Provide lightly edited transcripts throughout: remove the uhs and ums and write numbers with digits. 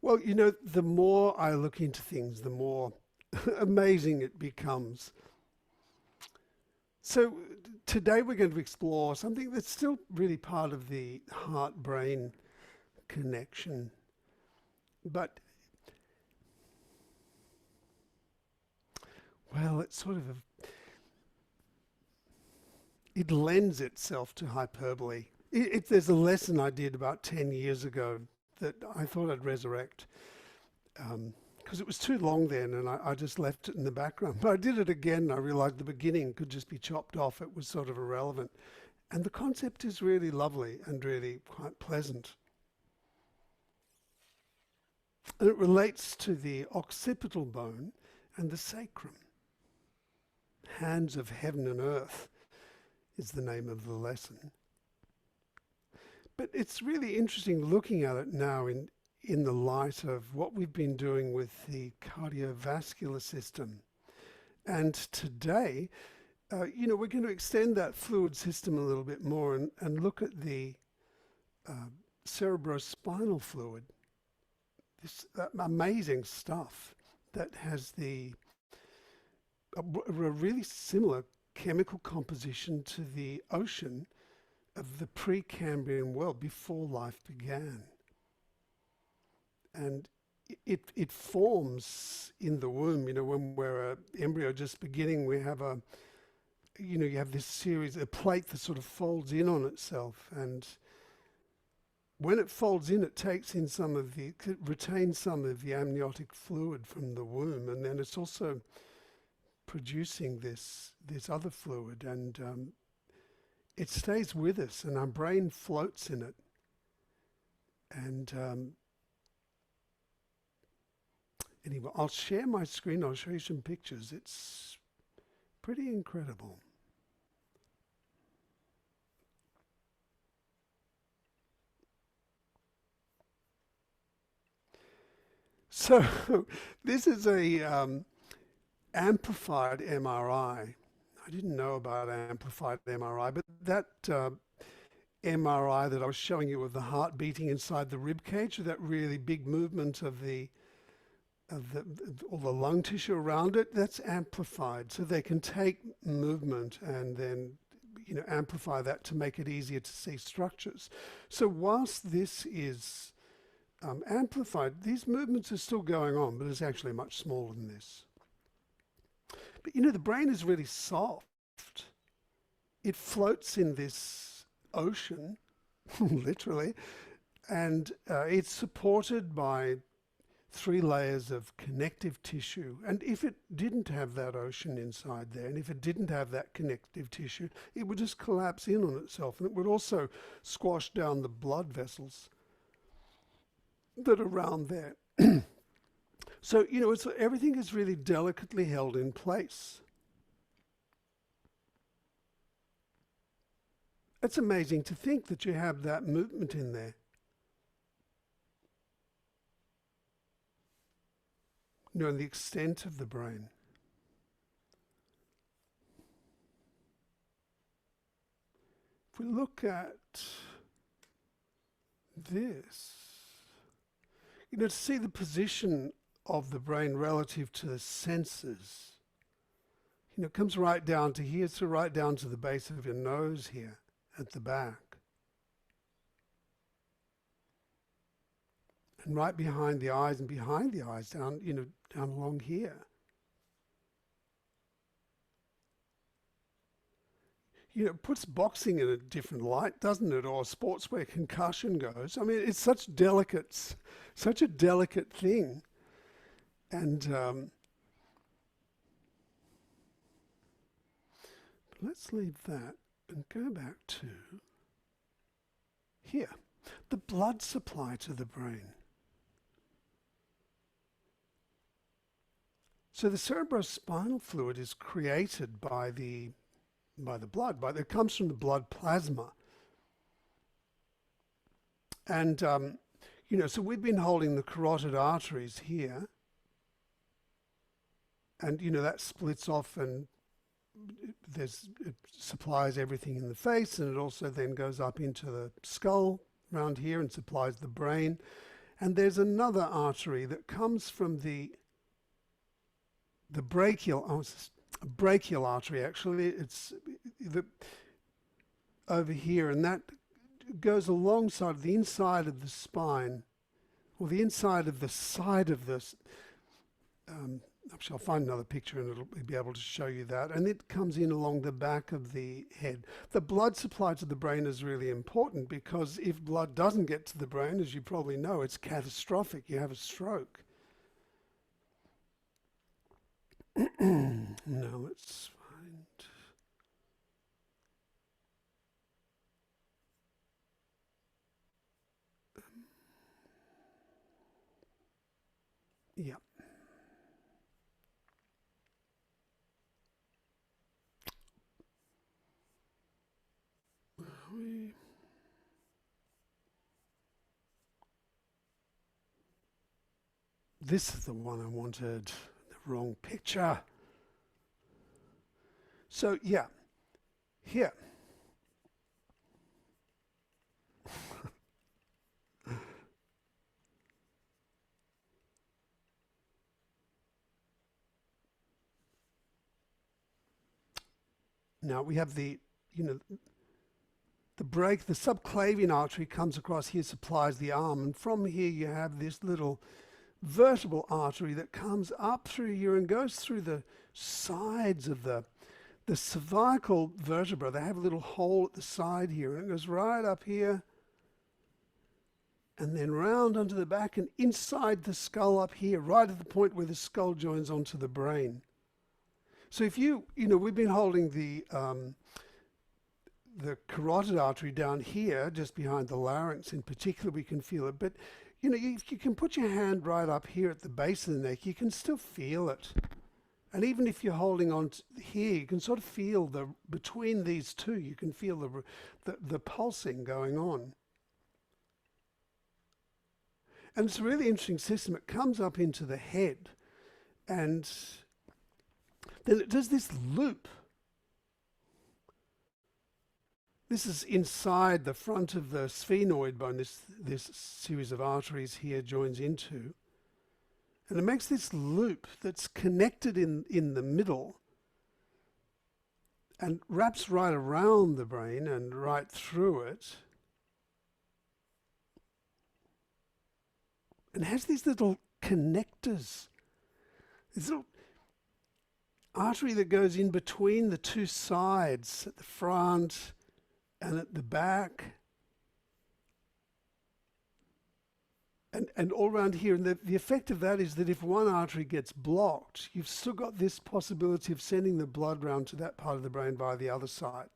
Well, the more I look into things, the more amazing it becomes. So today we're going to explore something that's still really part of the heart-brain connection, but well, it lends itself to hyperbole. There's a lesson I did about 10 years ago that I thought I'd resurrect because it was too long then and I just left it in the background. But I did it again and I realized the beginning could just be chopped off. It was sort of irrelevant. And the concept is really lovely and really quite pleasant. And it relates to the occipital bone and the sacrum. Hands of heaven and earth is the name of the lesson. But it's really interesting looking at it now in the light of what we've been doing with the cardiovascular system. And today, we're going to extend that fluid system a little bit more and look at the cerebrospinal fluid, this amazing stuff that has a really similar chemical composition to the ocean of the Precambrian world before life began. And it forms in the womb, when we're an embryo just beginning, we have you have this series, a plate that sort of folds in on itself. And when it folds in, it retains some of the amniotic fluid from the womb. And then it's also producing this other fluid. And it stays with us and our brain floats in it. And anyway, I'll share my screen. I'll show you some pictures. It's pretty incredible. So this is a amplified MRI. I didn't know about amplified MRI, but that MRI that I was showing you of the heart beating inside the rib cage, that really big movement of all the lung tissue around it, that's amplified. So they can take movement and then amplify that to make it easier to see structures. So whilst this is amplified, these movements are still going on, but it's actually much smaller than this. But the brain is really soft. It floats in this ocean, literally, and it's supported by 3 layers of connective tissue. And if it didn't have that ocean inside there, and if it didn't have that connective tissue, it would just collapse in on itself. And it would also squash down the blood vessels that are around there. So, everything is really delicately held in place. It's amazing to think that you have that movement in there. And the extent of the brain. If we look at this, to see the position of the brain relative to the senses, it comes right down to here, so right down to the base of your nose here at the back. And right behind the eyes and behind the eyes down, down along here. It puts boxing in a different light, doesn't it? Or sports where concussion goes. I mean, it's such a delicate thing. And let's leave that and go back to here, the blood supply to the brain. So the cerebrospinal fluid is created by the blood. It comes from the blood plasma. And, so we've been holding the carotid arteries here. And, that splits off and it supplies everything in the face. And it also then goes up into the skull around here and supplies the brain. And there's another artery that comes from the brachial artery, actually. It's over here, and that goes alongside the inside of the spine, or the inside of the side of this. I'll find another picture and it'll be able to show you that. And it comes in along the back of the head. The blood supply to the brain is really important, because if blood doesn't get to the brain, as you probably know, it's catastrophic. You have a stroke. Now let's find... yeah. This is the one I wanted. The wrong picture. So yeah, here. Now we have the subclavian artery comes across here, supplies the arm, and from here you have this little vertebral artery that comes up through here and goes through the sides of the cervical vertebra. They have a little hole at the side here, and it goes right up here and then round onto the back and inside the skull up here, right at the point where the skull joins onto the brain. So if we've been holding the carotid artery down here, just behind the larynx in particular, we can feel it. But, if you can put your hand right up here at the base of the neck, you can still feel it. And even if you're holding on here, you can sort of feel between these two, you can feel the pulsing going on. And it's a really interesting system. It comes up into the head, and then it does this loop. This is inside the front of the sphenoid bone, this series of arteries here joins into. And it makes this loop that's connected in the middle and wraps right around the brain and right through it. And has these little connectors, this little artery that goes in between the two sides, at the front and at the back, and all around here. And the effect of that is that if one artery gets blocked, you've still got this possibility of sending the blood round to that part of the brain via the other side.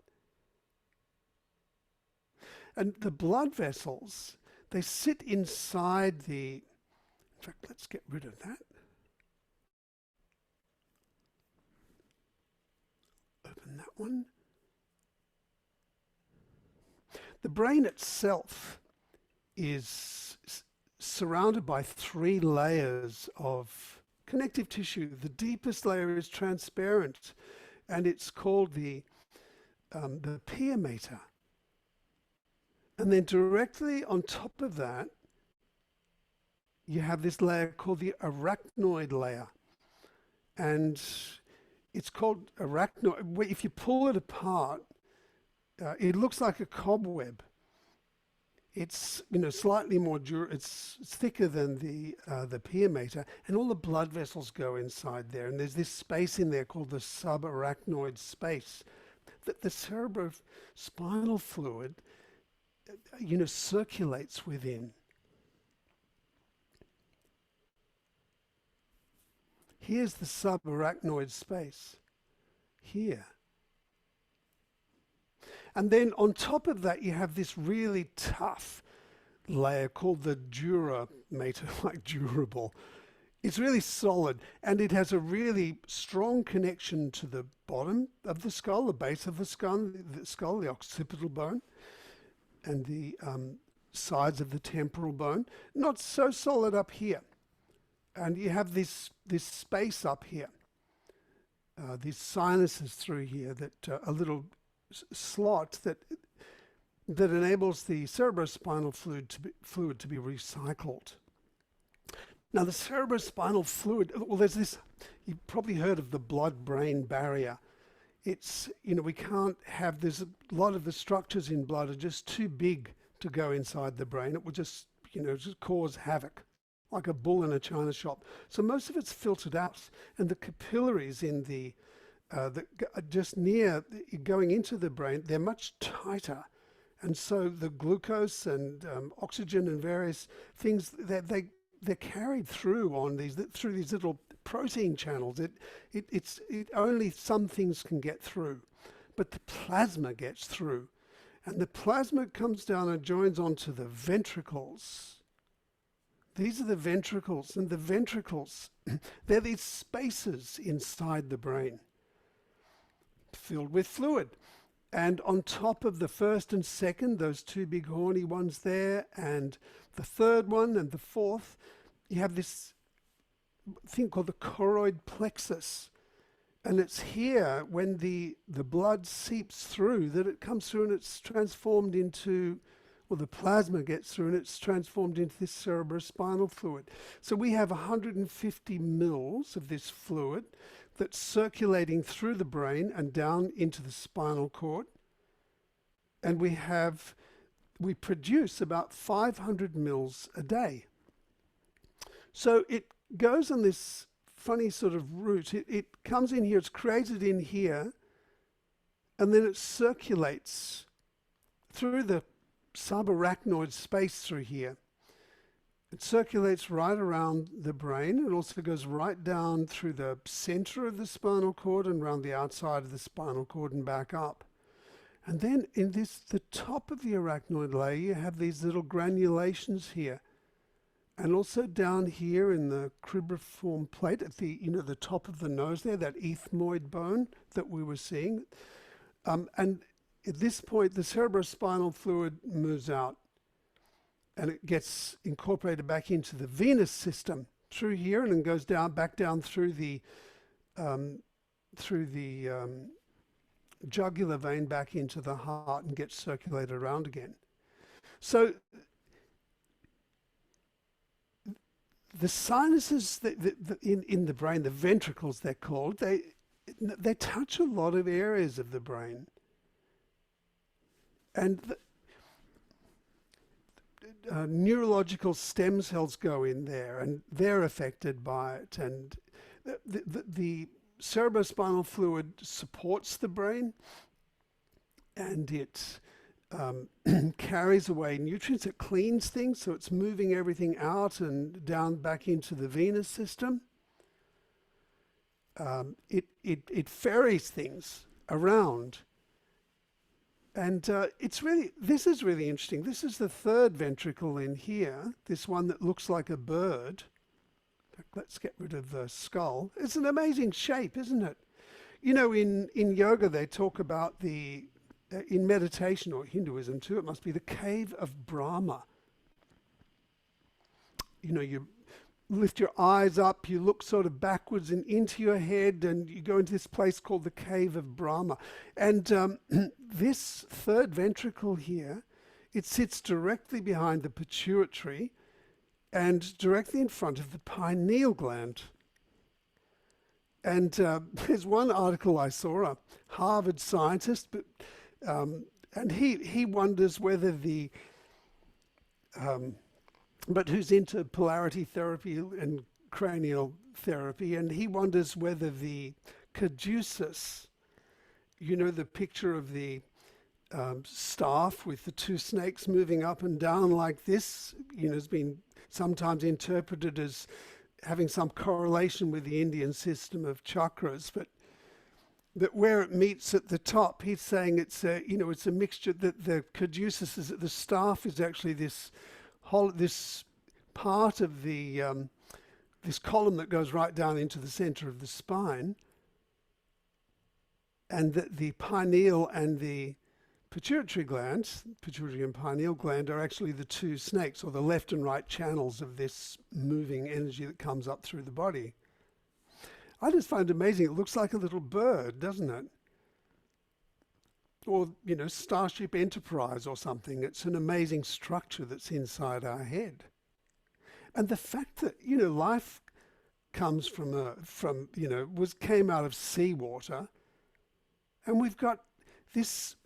And the blood vessels, they sit inside in fact, let's get rid of that. Open that one. The brain itself is surrounded by 3 layers of connective tissue. The deepest layer is transparent, and it's called the pia mater. And then directly on top of that, you have this layer called the arachnoid layer. And it's called arachnoid. If you pull it apart, it looks like a cobweb. It's slightly more it's thicker than the pia mater, and all the blood vessels go inside there. And there's this space in there called the subarachnoid space that the cerebrospinal fluid circulates within. Here's the subarachnoid space here. And then on top of that, you have this really tough layer called the dura mater, like durable. It's really solid, and it has a really strong connection to the bottom of the skull, the base of the skull, the occipital bone, and the sides of the temporal bone. Not so solid up here. And you have this space up here, these sinuses through here, that a little slot that enables the cerebrospinal fluid to be recycled. Now, the cerebrospinal fluid, well, there's this, you've probably heard of the blood-brain barrier. It's, we can't have, there's a lot of the structures in blood are just too big to go inside the brain. It would just, just cause havoc, like a bull in a china shop. So most of it's filtered out, and the capillaries in just near going into the brain, they're much tighter. And so the glucose and oxygen and various things that they're carried through on these little protein channels. It's only some things can get through, but the plasma gets through, and the plasma comes down and joins onto the ventricles. These are the ventricles, and the ventricles, they're these spaces inside the brain filled with fluid. And on top of the first and second, those two big horny ones there, and the third one and the fourth, you have this thing called the choroid plexus. And it's here when the blood seeps through that it comes through and it's transformed into, well, the plasma gets through and it's transformed into this cerebrospinal fluid. So we have 150 mils of this fluid that's circulating through the brain and down into the spinal cord. And we produce about 500 mils a day. So it goes on this funny sort of route. It comes in here, it's created in here, and then it circulates through the subarachnoid space through here. It circulates right around the brain. It also goes right down through the center of the spinal cord and around the outside of the spinal cord and back up. And then in the top of the arachnoid layer, you have these little granulations here. And also down here in the cribriform plate at the top of the nose there, that ethmoid bone that we were seeing. And at this point, the cerebrospinal fluid moves out, and it gets incorporated back into the venous system through here, and then goes back down through the jugular vein back into the heart and gets circulated around again. So the sinuses in the brain, the ventricles they're called, they touch a lot of areas of the brain. And neurological stem cells go in there and they're affected by it. And the cerebrospinal fluid supports the brain, and it carries away nutrients. It cleans things, so it's moving everything out and down back into the venous system. It ferries things around. And this is really interesting. This is the third ventricle in here, this one that looks like a bird. Let's get rid of the skull. It's an amazing shape, isn't it? In yoga they talk about in meditation, or Hinduism too, it must be the cave of Brahma. You lift your eyes up, you look sort of backwards and into your head, and you go into this place called the cave of Brahma. And this third ventricle here, it sits directly behind the pituitary and directly in front of the pineal gland. And there's one article I saw, a Harvard scientist, and he wonders whether but who's into polarity therapy and cranial therapy, and he wonders whether the caduceus, the picture of the staff with the two snakes moving up and down like this, has been sometimes interpreted as having some correlation with the Indian system of chakras, but where it meets at the top, he's saying it's a mixture. That the caduceus is, the staff is actually this part of this column that goes right down into the center of the spine, and that the pineal and the pituitary and pineal gland, are actually the two snakes, or the left and right channels of this moving energy that comes up through the body. I just find it amazing. It looks like a little bird, doesn't it? Or, Starship Enterprise or something. It's an amazing structure that's inside our head. And the fact that, you know, life comes came out of seawater, and we've got this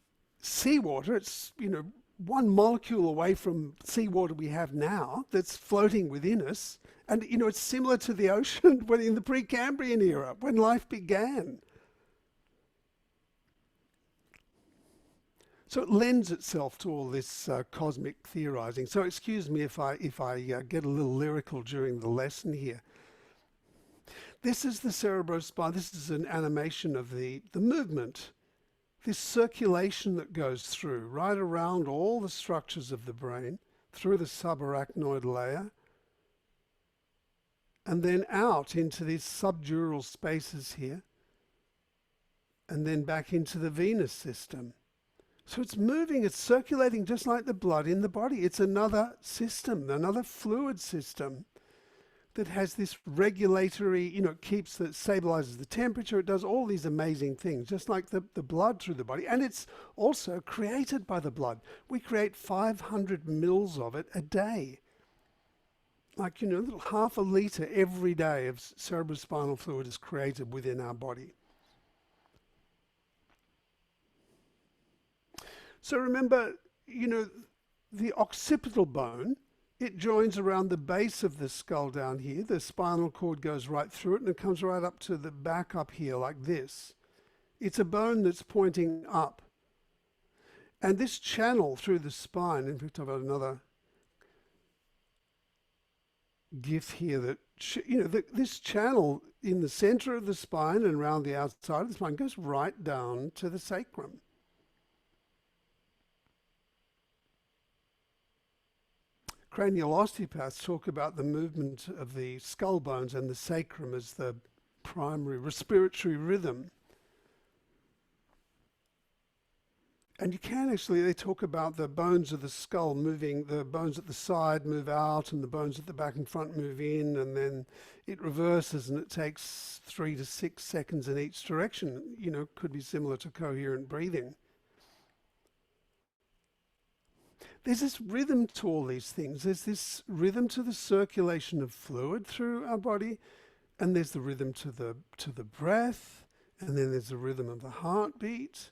seawater, it's, you know, one molecule away from seawater we have now that's floating within us. And, you know, it's similar to the ocean when in the Precambrian era, when life began. So it lends itself to all this cosmic theorizing. So excuse me if I get a little lyrical during the lesson here. This is the cerebrospinal. This is an animation of the movement, this circulation that goes through right around all the structures of the brain, through the subarachnoid layer, and then out into these subdural spaces here, and then back into the venous system. So it's moving, it's circulating just like the blood in the body. It's another system, another fluid system that has this regulatory, you know, it stabilizes the temperature. It does all these amazing things, just like the blood through the body. And it's also created by the blood. We create 500 mils of it a day. Like, you know, a little half a litre every day of cerebrospinal fluid is created within our body. So remember, you know, the occipital bone, it joins around the base of the skull down here. The spinal cord goes right through it and it comes right up to the back up here like this. It's a bone that's pointing up. And this channel through the spine, in fact I've got another GIF here that, you know, this channel in the center of the spine and around the outside of the spine goes right down to the sacrum. Cranial osteopaths talk about the movement of the skull bones and the sacrum as the primary respiratory rhythm. And you can actually, they talk about the bones of the skull moving, the bones at the side move out and the bones at the back and front move in, and then it reverses and it takes 3 to 6 seconds in each direction. You know, could be similar to coherent breathing. There's this rhythm to all these things. There's this rhythm to the circulation of fluid through our body, and there's the rhythm to the breath, and then there's the rhythm of the heartbeat.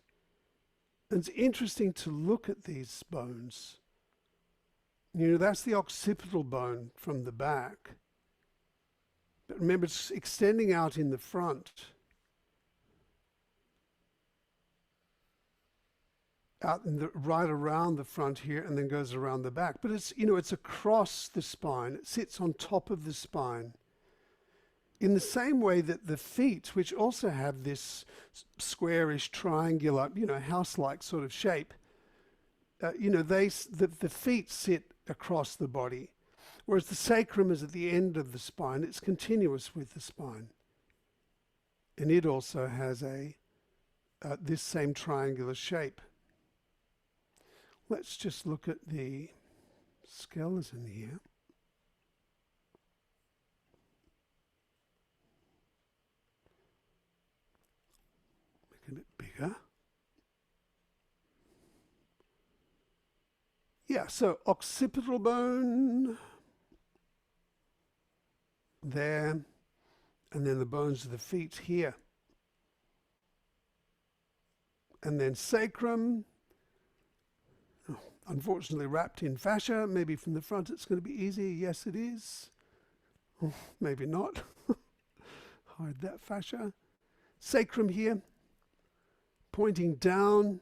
And it's interesting to look at these bones. You know, that's the occipital bone from the back. But remember, it's extending out in the front. Right around the front here, and then goes around the back. But it's, you know, it's across the spine. It sits on top of the spine. In the same way that the feet, which also have this squarish, triangular, you know, house-like sort of shape, you know, the feet sit across the body, whereas the sacrum is at the end of the spine. It's continuous with the spine, and it also has this same triangular shape. Let's just look at the skeleton here. Make it a bit bigger. Yeah, so occipital bone there, and then the bones of the feet here. And then sacrum. Unfortunately wrapped in fascia. Maybe from the front it's going to be easy. Yes, it is. Maybe not. Hide that fascia. Sacrum here, pointing down.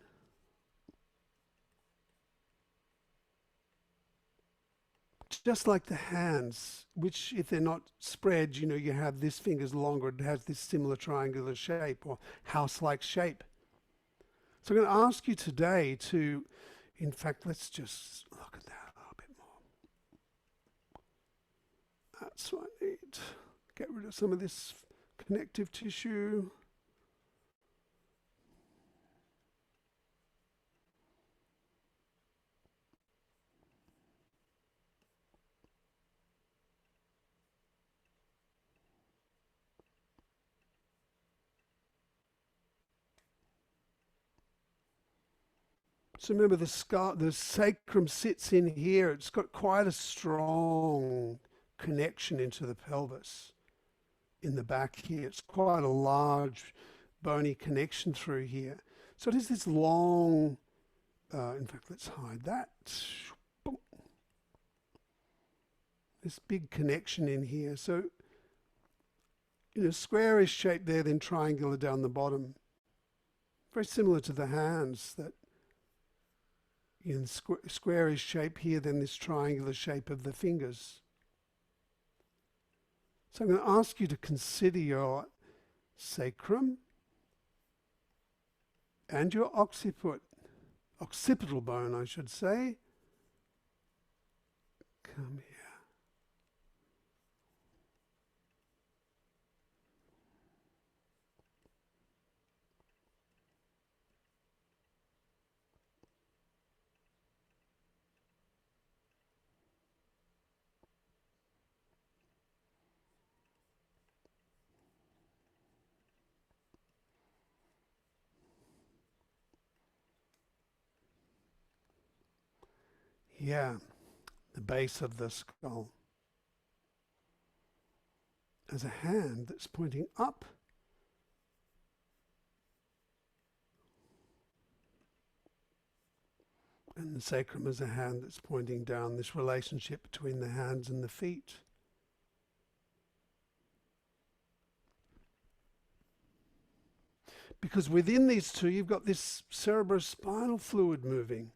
Just like the hands, which if they're not spread, you know, you have this finger's longer. It has this similar triangular shape or house-like shape. So I'm going to ask you today to, in fact, let's just look at that a little bit more. That's what I need. Get rid of some of this connective tissue. So remember, the sacrum sits in here. It's got quite a strong connection into the pelvis in the back here. It's quite a large bony connection through here. So it is this long, in fact, let's hide that. This big connection in here. So, squarish shape there, then triangular down the bottom. Very similar to the hands, that squarish shape here, then this triangular shape of the fingers. So I'm going to ask you to consider your sacrum and your occipital bone, I should say. Come here. Yeah, the base of the skull. As a hand that's pointing up. And the sacrum as a hand that's pointing down, this relationship between the hands and the feet. Because within these two, you've got this cerebrospinal fluid moving.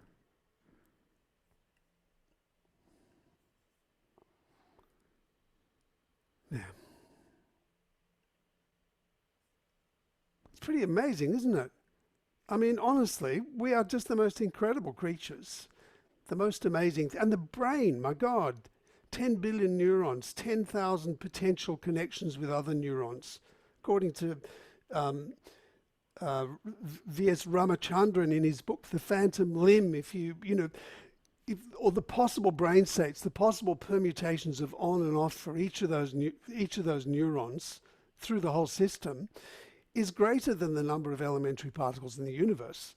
Yeah. It's pretty amazing, isn't it? I mean, honestly, we are just the most incredible creatures. The most amazing. And the brain, my God, 10 billion neurons, 10,000 potential connections with other neurons. According to V.S. Ramachandran in his book, The Phantom Limb, or the possible brain states, the possible permutations of on and off for each of those neurons through the whole system is greater than the number of elementary particles in the universe.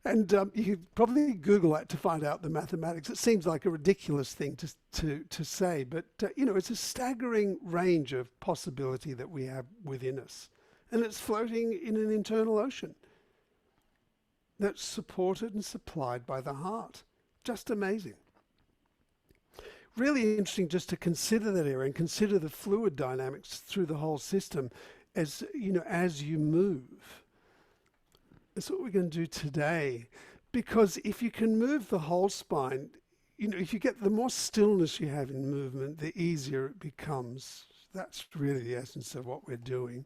And you could probably Google that to find out the mathematics. It seems like a ridiculous thing to say, but it's a staggering range of possibility that we have within us, and it's floating in an internal ocean that's supported and supplied by the heart. Just amazing. Really interesting just to consider that area and consider the fluid dynamics through the whole system as you move. That's what we're going to do today, because if you can move the whole spine, if you get the more stillness you have in movement, the easier it becomes. That's really the essence of what we're doing.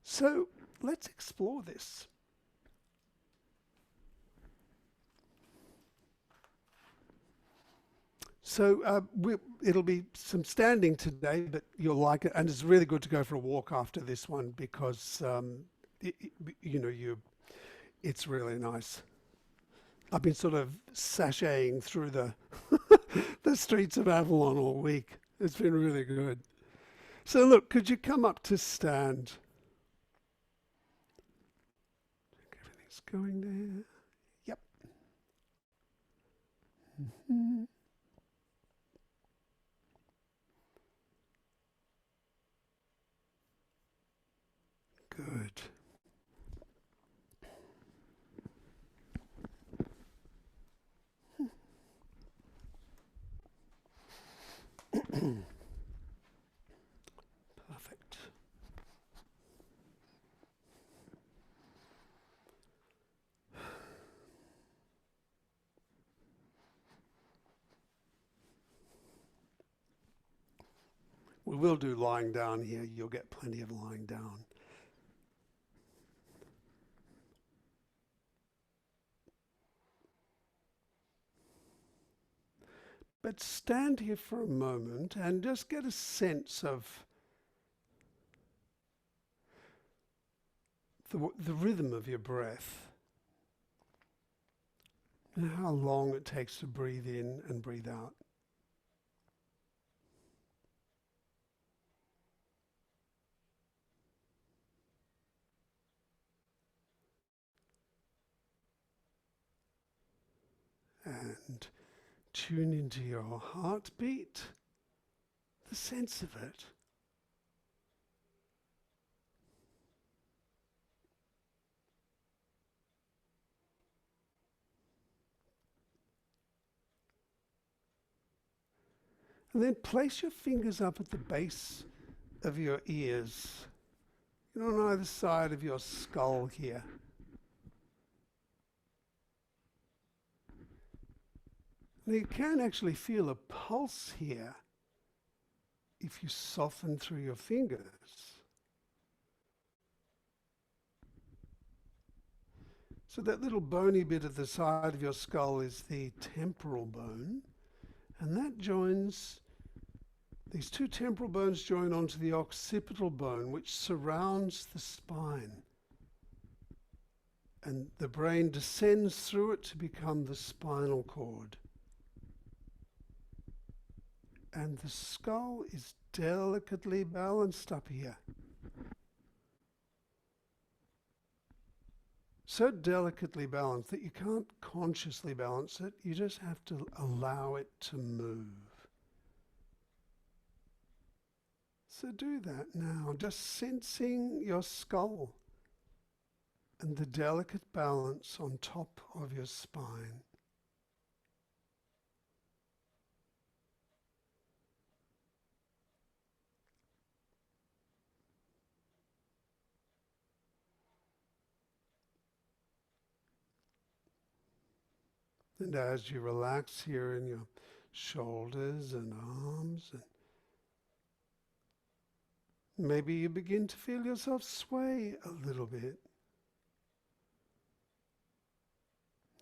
So let's explore this. So it'll be some standing today, but you'll like it, and it's really good to go for a walk after this one, because it's really nice. I've been sort of sashaying through the the streets of Avalon all week. It's been really good. So look, could you come up to stand? Everything's going there. Yep. Mm-hmm. Good. Perfect. We will do lying down here. You'll get plenty of lying down. But stand here for a moment and just get a sense of the rhythm of your breath, and how long it takes to breathe in and breathe out. And Tune into your heartbeat, the sense of it. And then place your fingers up at the base of your ears, on either side of your skull here. Now you can actually feel a pulse here if you soften through your fingers. So that little bony bit at the side of your skull is the temporal bone, and that joins, these two temporal bones join onto the occipital bone, which surrounds the spine. And the brain descends through it to become the spinal cord. And the skull is delicately balanced up here. So delicately balanced that you can't consciously balance it, you just have to allow it to move. So do that now, just sensing your skull and the delicate balance on top of your spine. And as you relax here in your shoulders and arms, and maybe you begin to feel yourself sway a little bit.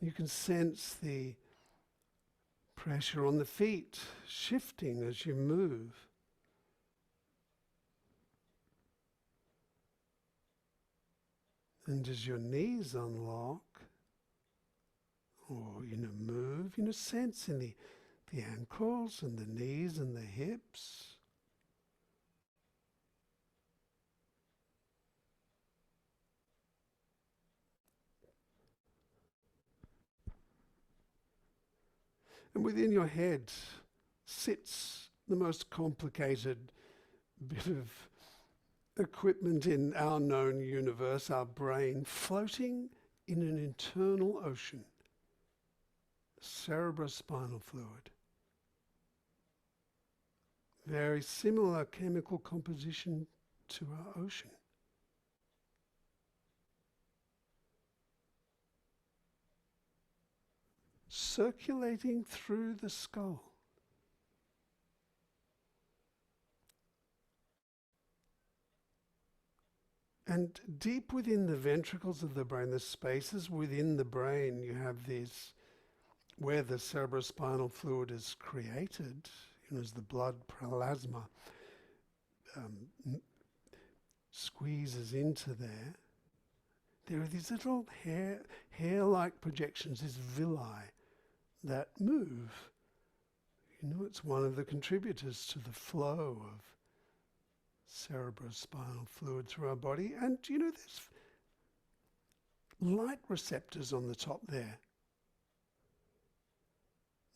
You can sense the pressure on the feet shifting as you move. And as your knees unlock, or move, sense in the ankles and the knees and the hips. And within your head sits the most complicated bit of equipment in our known universe, our brain, floating in an internal ocean. Cerebrospinal fluid. Very similar chemical composition to our ocean. Circulating through the skull. And deep within the ventricles of the brain, the spaces within the brain, you have these, where the cerebrospinal fluid is created, as the blood plasma squeezes into there, there are these little hair-like projections, these villi, that move. It's one of the contributors to the flow of cerebrospinal fluid through our body. And there's light receptors on the top there.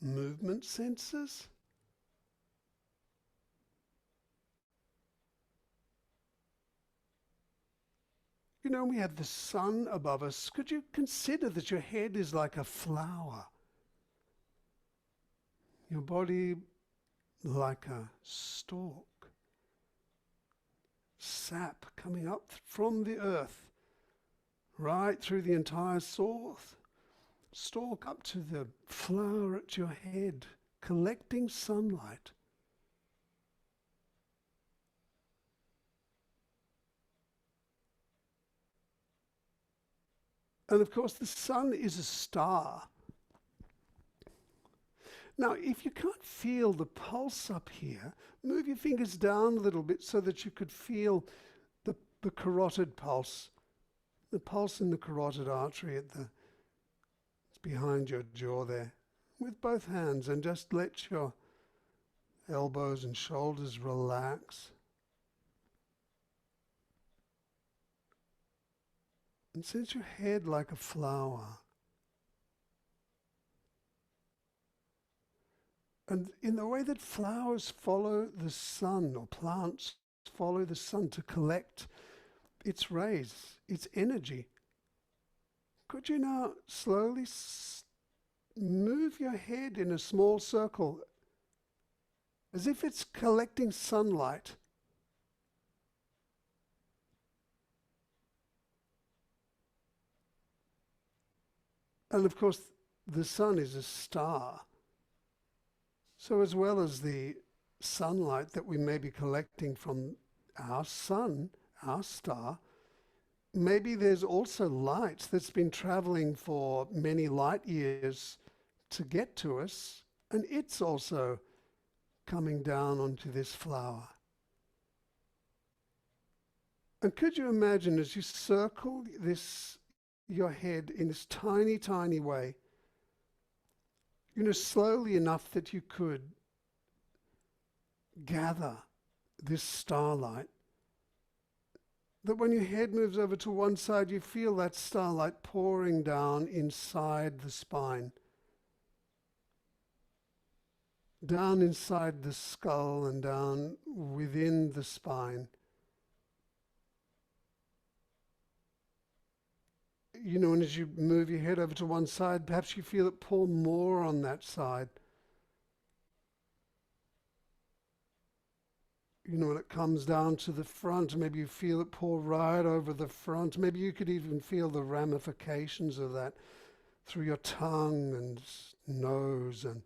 Movement sensors. We have the sun above us. Could you consider that your head is like a flower? Your body like a stalk. Sap coming up from the earth, right through the entire stalk up to the flower at your head, collecting sunlight. And of course, the sun is a star. Now, if you can't feel the pulse up here, move your fingers down a little bit so that you could feel the carotid pulse, the pulse in the carotid artery it's behind your jaw there, with both hands, and just let your elbows and shoulders relax. And sense your head like a flower. And in the way that flowers follow the sun, or plants follow the sun to collect its rays, its energy, could you now slowly move your head in a small circle as if it's collecting sunlight? And of course, the sun is a star. So as well as the sunlight that we may be collecting from our sun, our star, maybe there's also light that's been traveling for many light years to get to us, and it's also coming down onto this flower. And could you imagine, as you circle your head in this tiny, tiny way, slowly enough that you could gather this starlight, that when your head moves over to one side, you feel that starlight pouring down inside the spine, down inside the skull and down within the spine. And as you move your head over to one side, perhaps you feel it pour more on that side. When it comes down to the front, maybe you feel it pour right over the front. Maybe you could even feel the ramifications of that through your tongue and nose and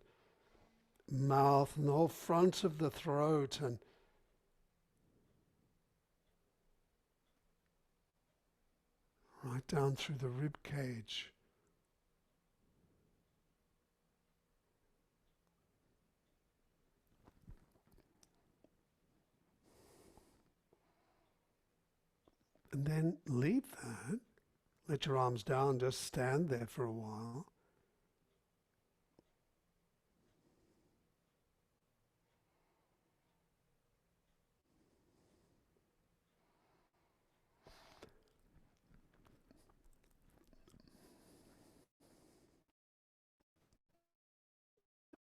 mouth and the whole front of the throat, and right down through the rib cage. And then leave that. Let your arms down, just stand there for a while.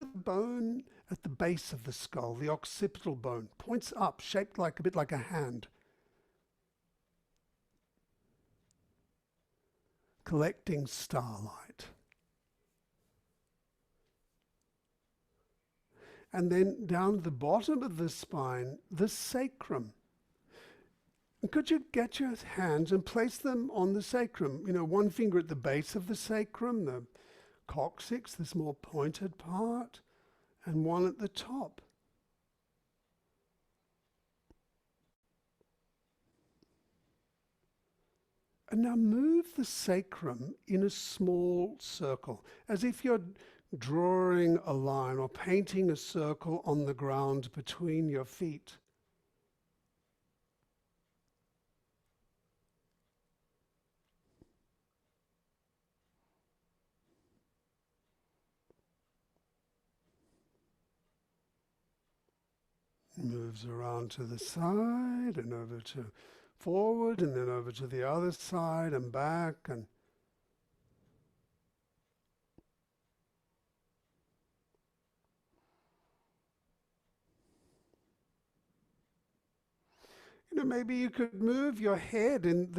The bone at the base of the skull, the occipital bone, points up, shaped like a bit like a hand, collecting starlight. And then down the bottom of the spine, the sacrum. And could you get your hands and place them on the sacrum? One finger at the base of the sacrum, the coccyx, this more pointed part, and one at the top. And now move the sacrum in a small circle, as if you're drawing a line or painting a circle on the ground between your feet. Moves around to the side and over to forward and then over to the other side and back, and maybe you could move your head in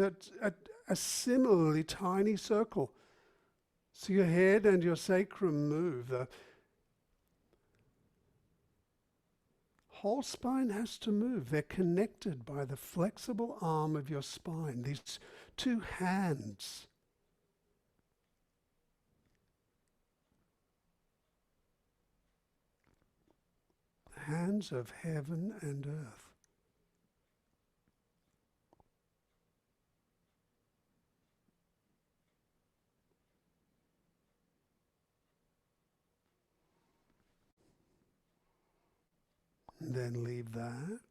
a similarly tiny circle. So your head and your sacrum move. The whole spine has to move. They're connected by the flexible arm of your spine, these two hands. Hands of heaven and earth. And then leave that.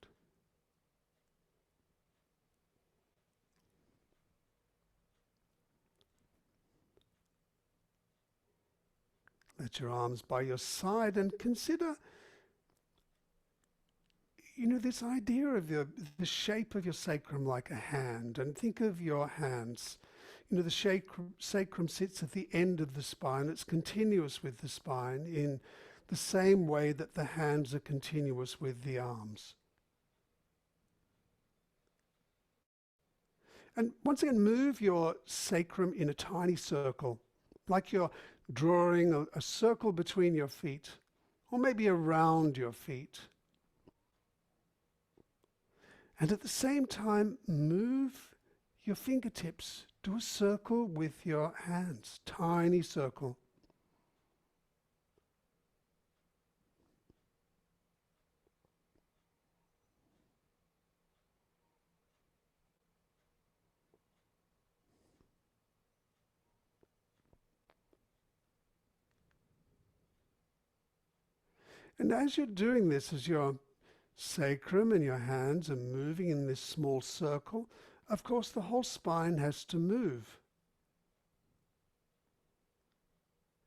Let your arms by your side and consider, this idea of the shape of your sacrum like a hand, and think of your hands. The sacrum sits at the end of the spine. It's continuous with the spine in the same way that the hands are continuous with the arms. And once again, move your sacrum in a tiny circle, like you're drawing a circle between your feet, or maybe around your feet. And at the same time, move your fingertips. Do a circle with your hands, tiny circle. And as you're doing this, as your sacrum and your hands are moving in this small circle, of course the whole spine has to move.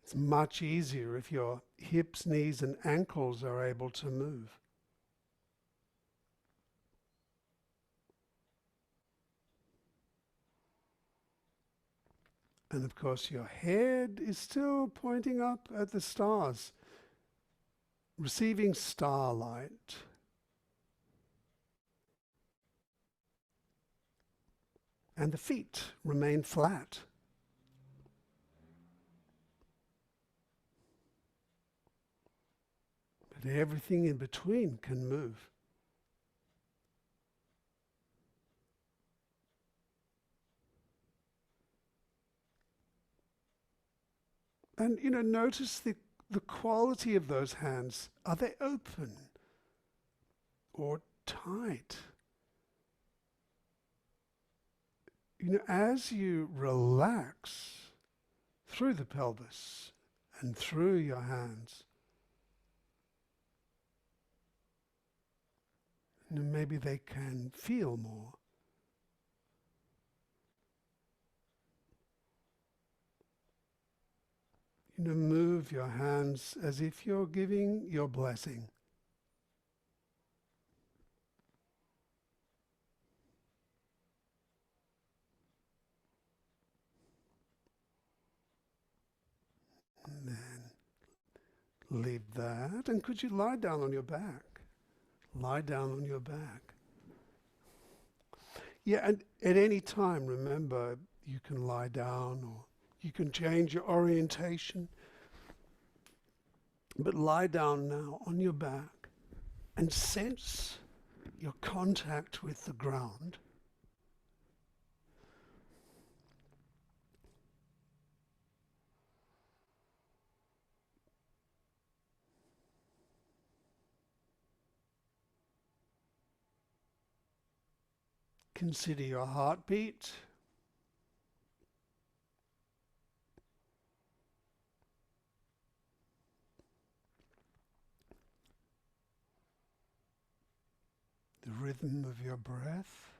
It's much easier if your hips, knees and ankles are able to move. And of course your head is still pointing up at the stars, receiving starlight. And the feet remain flat. But everything in between can move. And, notice the quality of those hands. Are they open or tight? As you relax through the pelvis and through your hands, maybe they can feel more. Move your hands as if you're giving your blessing. And then leave that. And could you lie down on your back? Lie down on your back. Yeah, and at any time, remember, you can lie down or you can change your orientation. But lie down now on your back and sense your contact with the ground. Consider your heartbeat. The rhythm of your breath.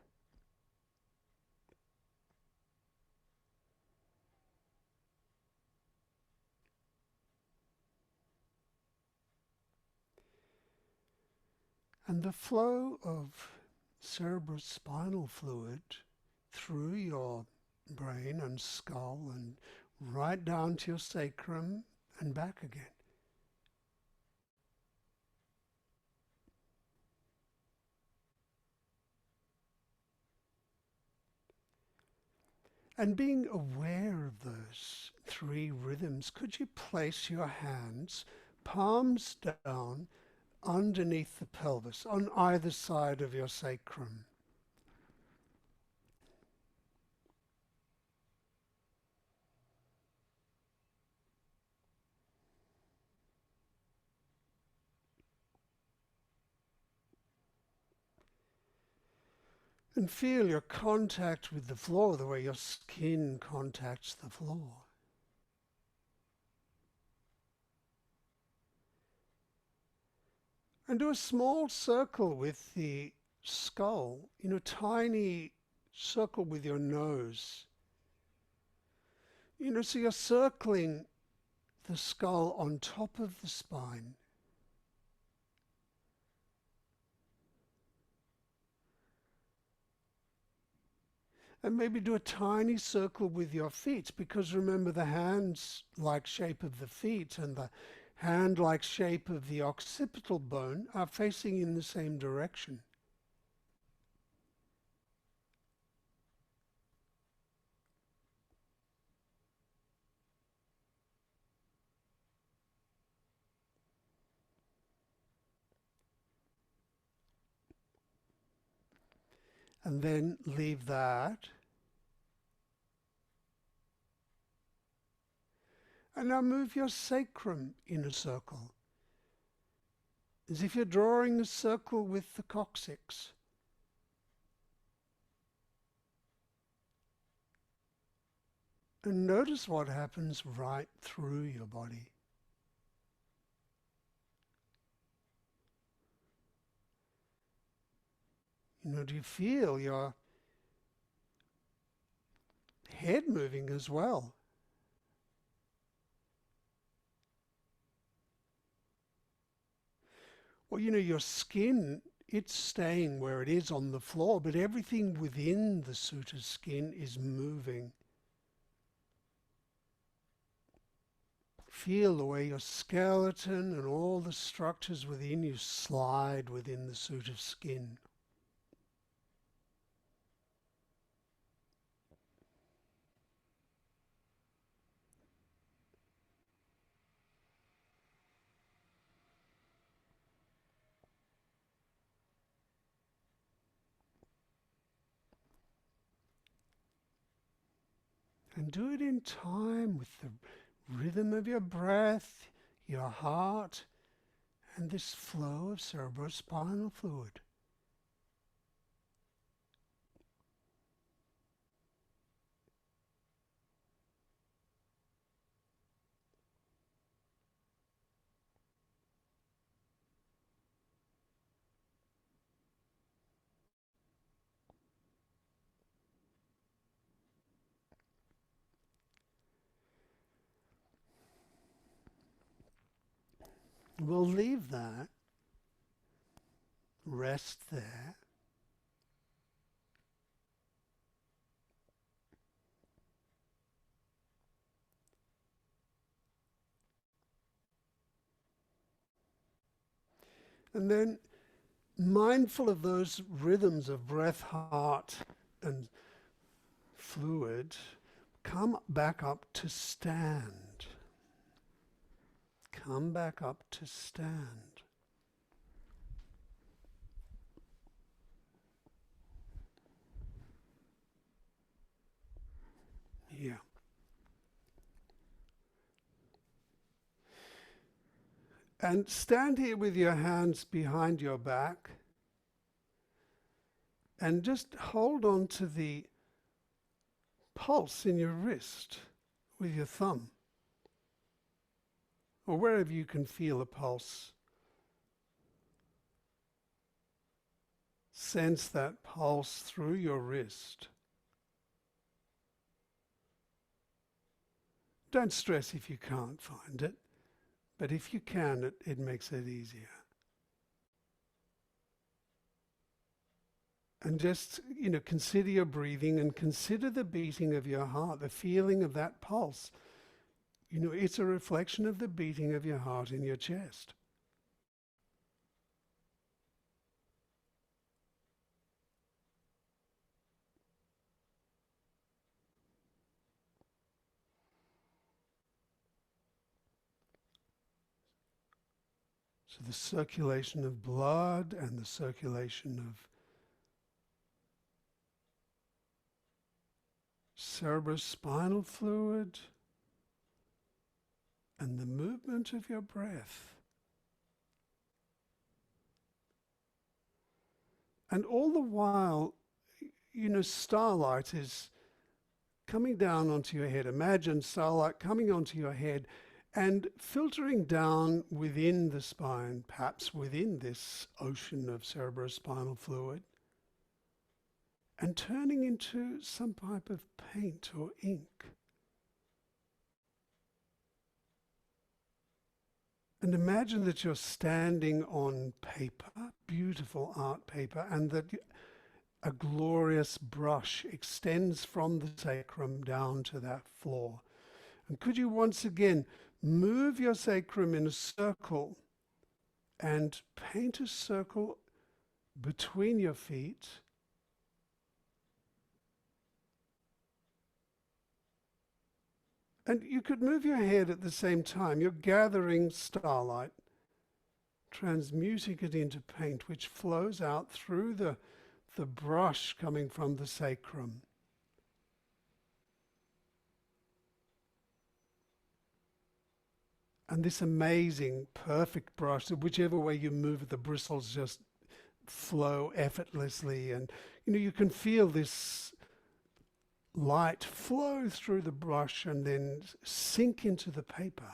And the flow of cerebrospinal fluid through your brain and skull and right down to your sacrum and back again. And being aware of those three rhythms, could you place your hands, palms down, underneath the pelvis, on either side of your sacrum? And feel your contact with the floor, the way your skin contacts the floor. And do a small circle with the skull, tiny circle with your nose. So you're circling the skull on top of the spine. And maybe do a tiny circle with your feet, because remember the hands-like shape of the feet and the hand-like shape of the occipital bone are facing in the same direction. And then leave that. And now move your sacrum in a circle, as if you're drawing a circle with the coccyx. And notice what happens right through your body. Do you feel your head moving as well? Well, your skin, it's staying where it is on the floor, but everything within the suta's skin is moving. Feel the way your skeleton and all the structures within you slide within the suta's skin. And do it in time with the rhythm of your breath, your heart, and this flow of cerebrospinal fluid. We'll leave that, rest there. And then, mindful of those rhythms of breath, heart, and fluid, come back up to stand. Come back up to stand. Yeah. And stand here with your hands behind your back and just hold on to the pulse in your wrist with your thumb, or wherever you can feel a pulse. Sense that pulse through your wrist. Don't stress if you can't find it, but if you can, it makes it easier. And just, consider your breathing and consider the beating of your heart, the feeling of that pulse. It's a reflection of the beating of your heart in your chest. So the circulation of blood and the circulation of cerebrospinal fluid and the movement of your breath. And all the while, starlight is coming down onto your head. Imagine starlight coming onto your head and filtering down within the spine, perhaps within this ocean of cerebrospinal fluid, and turning into some type of paint or ink. And imagine that you're standing on paper, beautiful art paper, and that a glorious brush extends from the sacrum down to that floor. And could you once again Move your sacrum in a circle and paint a circle between your feet. And you could move your head at the same time. You're gathering starlight, transmuting it into paint, which flows out through the brush coming from the sacrum. And this amazing, perfect brush, whichever way you move it, the bristles just flow effortlessly. And you can feel this light flow through the brush and then sink into the paper.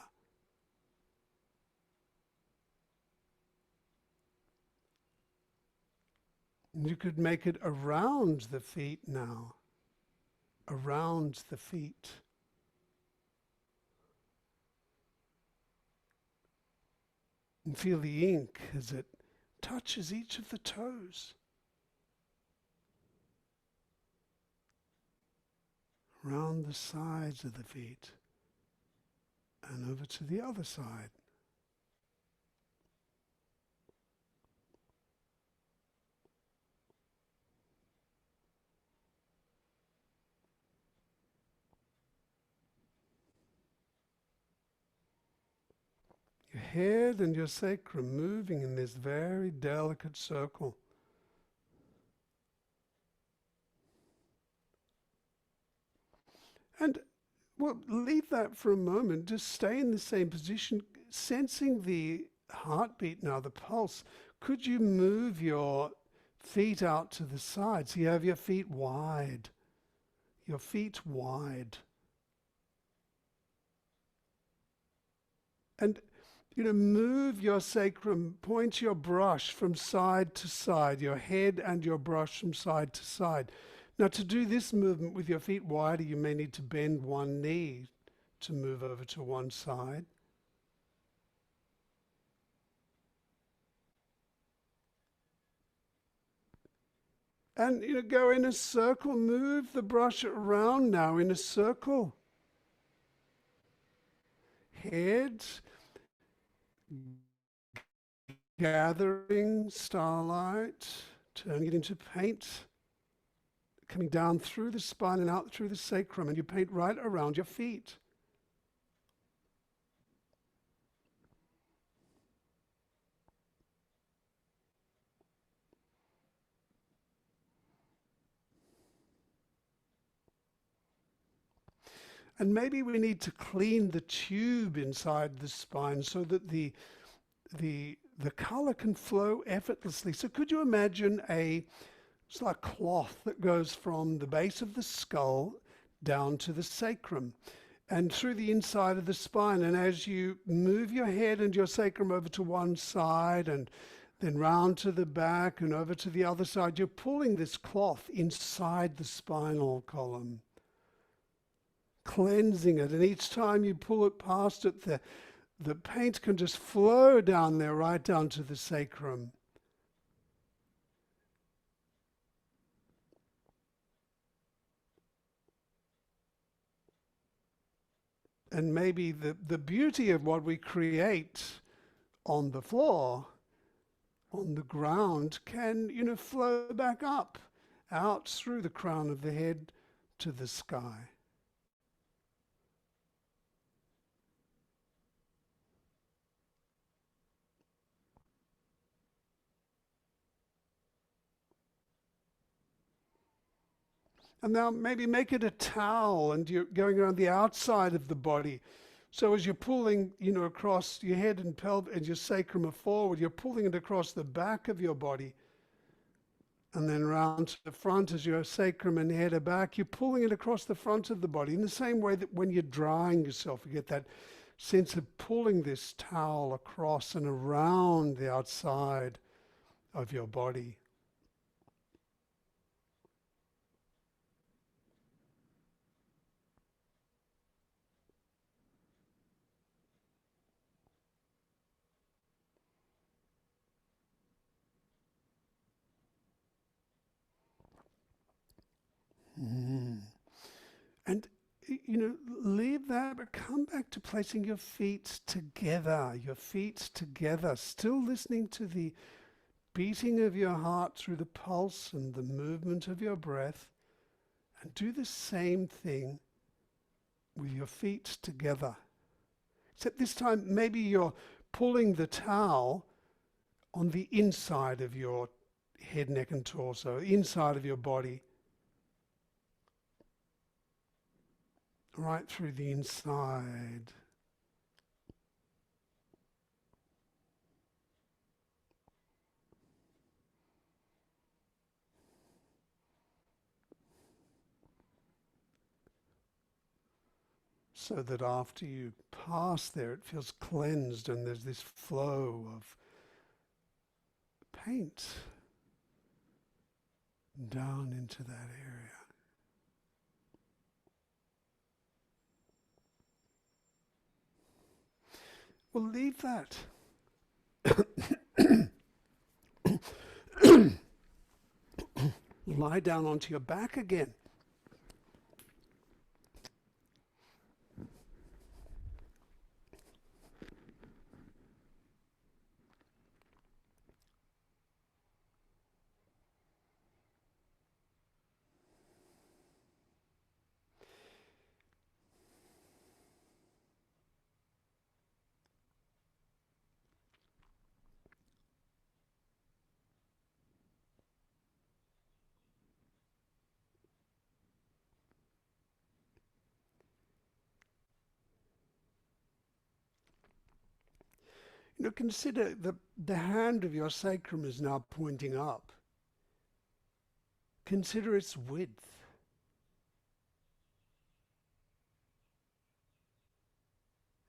And you could make it around the feet now, around the feet. And feel the ink as it touches each of the toes. Around the sides of the feet and over to the other side. Your head and your sacrum moving in this very delicate circle. And well, leave that for a moment. Just stay in the same position, sensing the heartbeat now, the pulse. Could you move your feet out to the side so you have your feet wide? Your feet wide. And move your sacrum, point your brush from side to side, your head and your brush from side to side. Now, to do this movement with your feet wider, you may need to bend one knee to move over to one side. And go in a circle, move the brush around now in a circle. Head, gathering starlight, turning it into paint, coming down through the spine and out through the sacrum, and you paint right around your feet. And maybe we need to clean the tube inside the spine so that the color can flow effortlessly. So could you imagine it's like cloth that goes from the base of the skull down to the sacrum and through the inside of the spine. And as you move your head and your sacrum over to one side and then round to the back and over to the other side, you're pulling this cloth inside the spinal column, cleansing it. And each time you pull it past it, the paint can just flow down there, right down to the sacrum. And maybe the beauty of what we create on the floor, on the ground, can, flow back up, out through the crown of the head to the sky. And now maybe make it a towel and you're going around the outside of the body. So as you're pulling, across your head and pelvis and your sacrum are forward, you're pulling it across the back of your body. And then round to the front as your sacrum and head are back, you're pulling it across the front of the body. In the same way that when you're drying yourself, you get that sense of pulling this towel across and around the outside of your body. And leave that, but come back to placing your feet together, still listening to the beating of your heart through the pulse and the movement of your breath, and do the same thing with your feet together. Except this time, maybe you're pulling the towel on the inside of your head, neck and torso, inside of your body, right through the inside. So that after you pass there, it feels cleansed and there's this flow of paint down into that area. Well, leave that. Lie down onto your back again. Consider the hand of your sacrum is now pointing up. Consider its width.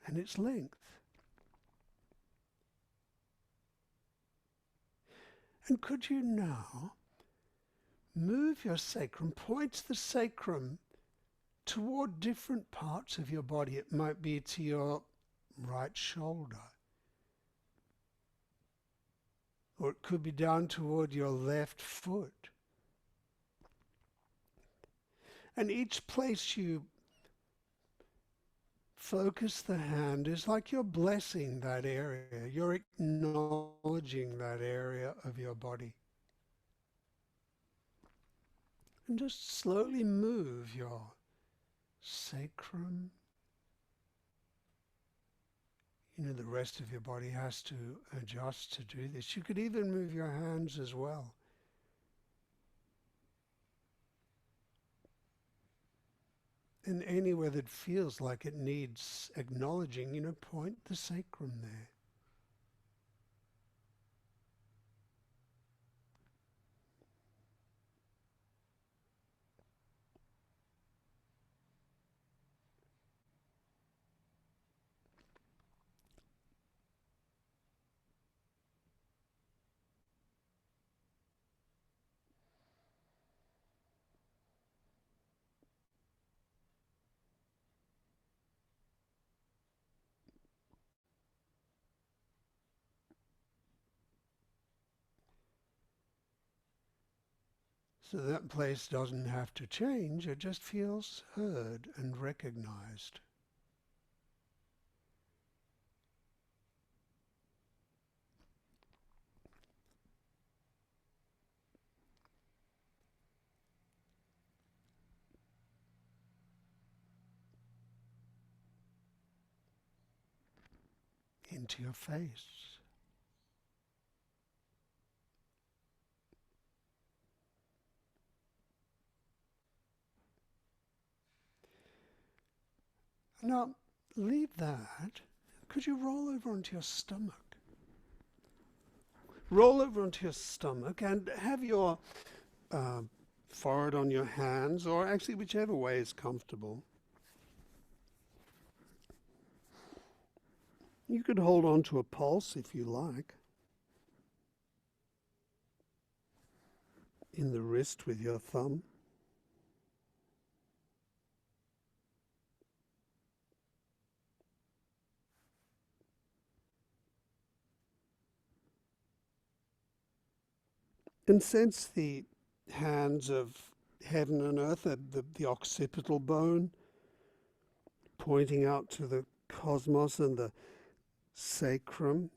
And its length. And could you now move your sacrum, point the sacrum toward different parts of your body? It might be to your right shoulder. Or it could be down toward your left foot. And each place you focus the hand is like you're blessing that area. You're acknowledging that area of your body. And just slowly move your sacrum. The rest of your body has to adjust to do this. You could even move your hands as well. And anywhere that feels like it needs acknowledging, point the sacrum there. So that place doesn't have to change, it just feels heard and recognized. Into your face. Now, leave that. Could you roll over onto your stomach? Roll over onto your stomach and have your forehead on your hands, or actually whichever way is comfortable. You could hold on to a pulse if you like. In the wrist with your thumb. And sense the hands of heaven and earth, the occipital bone, pointing out to the cosmos and the sacrum.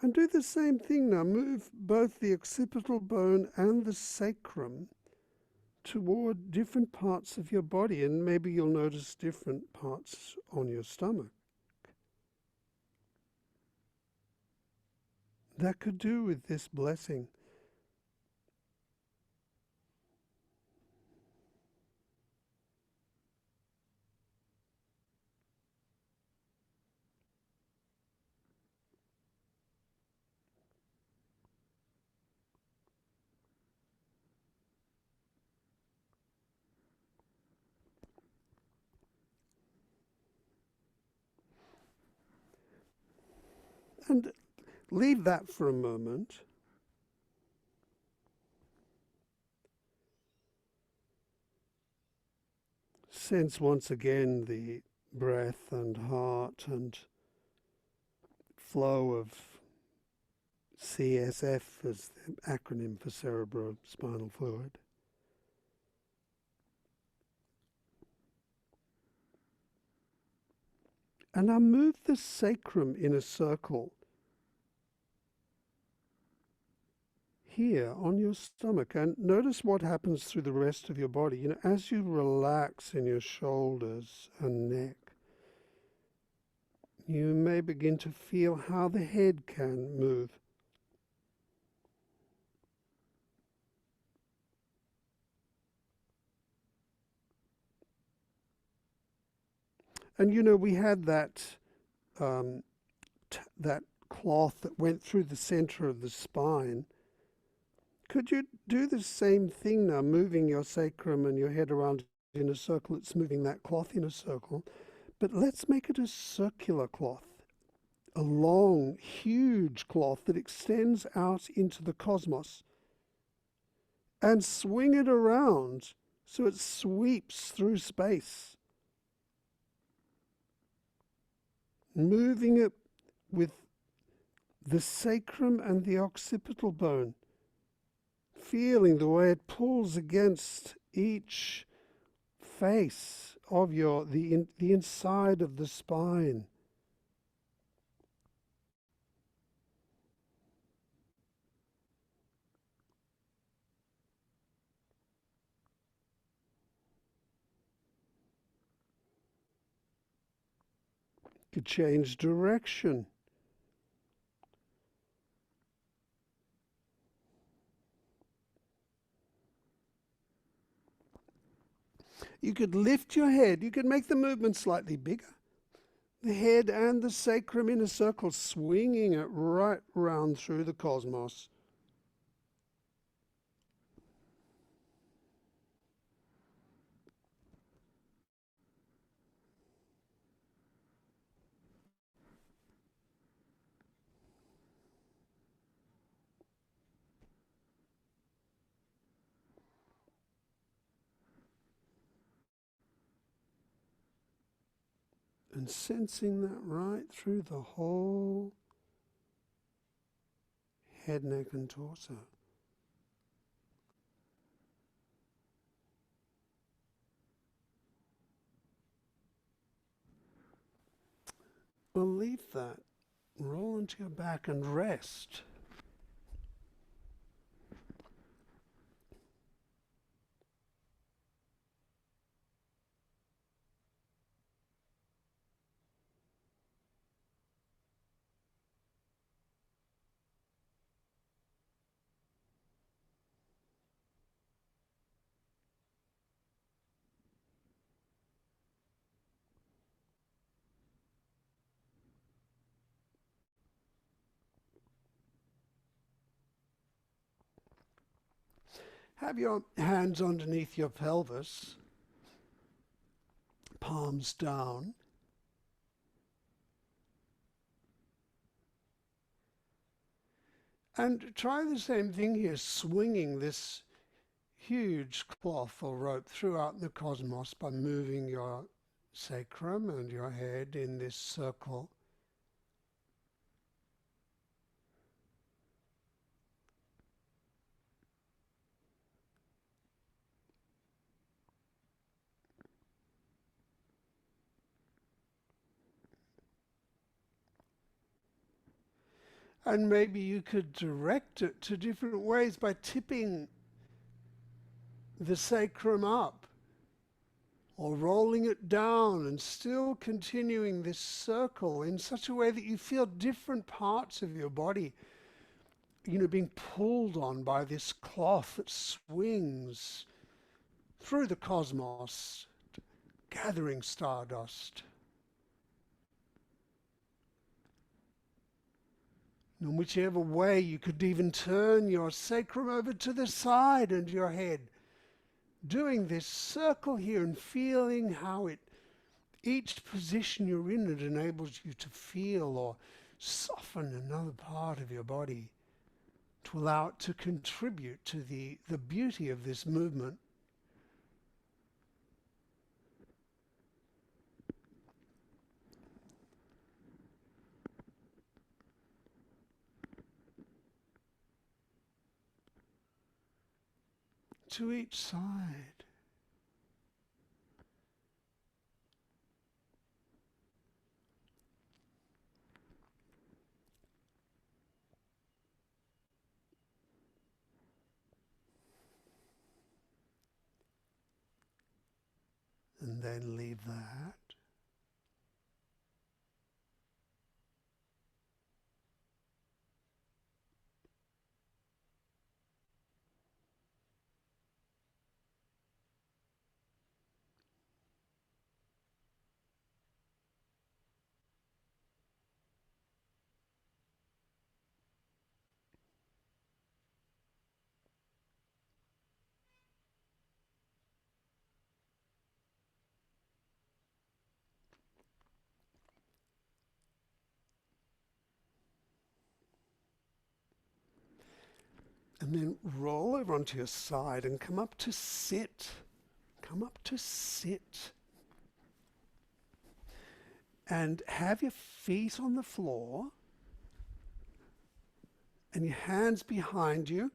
And do the same thing now. Move both the occipital bone and the sacrum toward different parts of your body, and maybe you'll notice different parts on your stomach. That could do with this blessing. And leave that for a moment. Sense once again the breath and heart and flow of CSF, as the acronym for cerebrospinal fluid. And now move the sacrum in a circle here on your stomach, and notice what happens through the rest of your body. You know, as you relax in your shoulders and neck, you may begin to feel how the head can move. And you know, we had that that cloth that went through the center of the spine. Could you do the same thing now, moving your sacrum and your head around in a circle? It's moving that cloth in a circle, but let's make it a circular cloth, a long, huge cloth that extends out into the cosmos, and swing it around so it sweeps through space, moving it with the sacrum and the occipital bone, feeling the way it pulls against each face of the inside of the spine. Could change direction. You could lift your head. You could make the movement slightly bigger. The head and the sacrum in a circle, swinging it right round through the cosmos. And sensing that right through the whole head, neck and torso. Well, leave that. Roll onto your back and rest. Have your hands underneath your pelvis, palms down. And try the same thing here, swinging this huge cloth or rope throughout the cosmos by moving your sacrum and your head in this circle. And maybe you could direct it to different ways by tipping the sacrum up or rolling it down and still continuing this circle in such a way that you feel different parts of your body, being pulled on by this cloth that swings through the cosmos, gathering stardust. In whichever way, you could even turn your sacrum over to the side and your head, doing this circle here and feeling how each position you're in, it enables you to feel or soften another part of your body, to allow it to contribute to the beauty of this movement. To each side. And then leave that. And then roll over onto your side and come up to sit. Come up to sit. And have your feet on the floor and your hands behind you,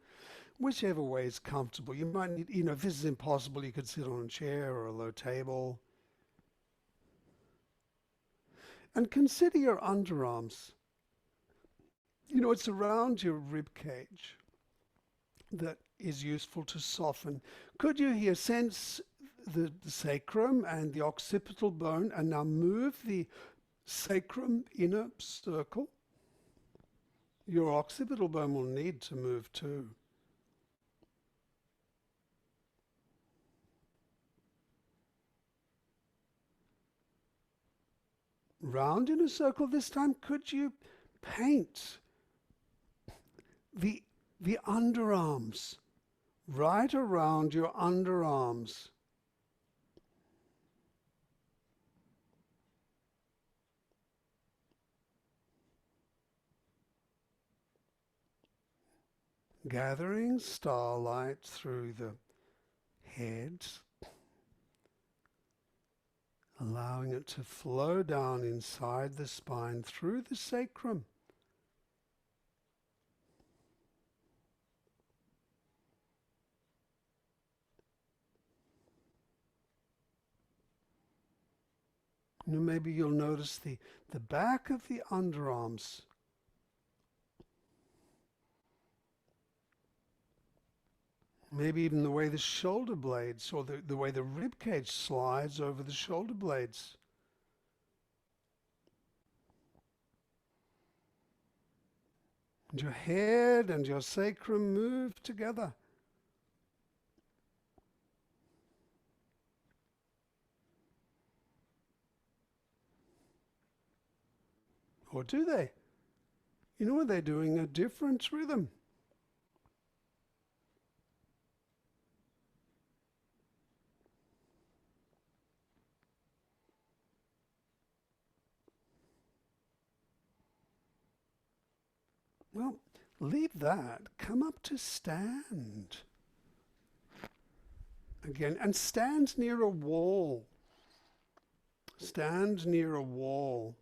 whichever way is comfortable. You might need, if this is impossible, you could sit on a chair or a low table. And consider your underarms. It's around your rib cage that is useful to soften. Could you here sense the sacrum and the occipital bone, and now move the sacrum in a circle? Your occipital bone will need to move too. Round in a circle this time. Could you paint the underarms right around your underarms? Gathering starlight through the head, allowing it to flow down inside the spine through the sacrum. Maybe you'll notice the back of the underarms. Maybe even the way the shoulder blades, or the way the rib cage slides over the shoulder blades. And your head and your sacrum move together. Or do they? Are they doing a different rhythm? Well, leave that. Come up to stand. Again, and stand near a wall. Stand near a wall.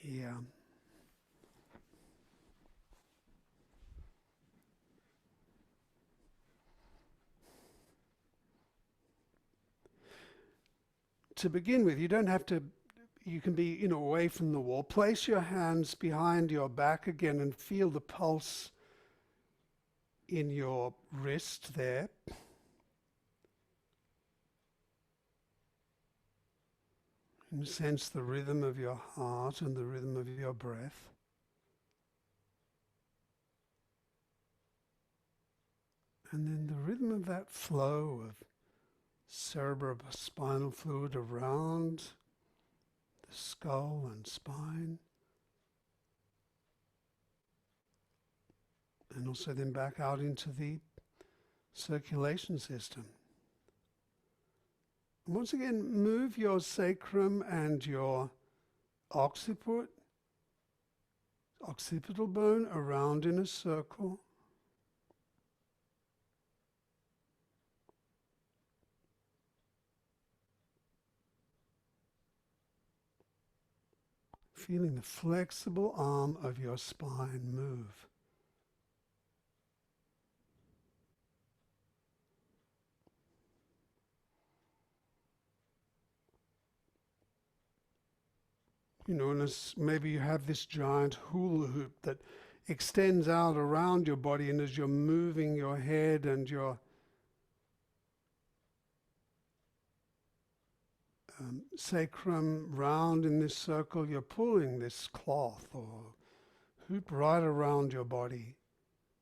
Yeah. to begin with, you don't have to, you can be, away from the wall. Place your hands behind your back again and feel the pulse in your wrist there. And sense the rhythm of your heart and the rhythm of your breath. And then the rhythm of that flow of cerebrospinal fluid around the skull and spine. And also then back out into the circulation system. And once again, move your sacrum and your occipital bone around in a circle. Feeling the flexible arm of your spine move. And maybe you have this giant hula hoop that extends out around your body, and as you're moving your head and your sacrum round in this circle, you're pulling this cloth or hoop right around your body.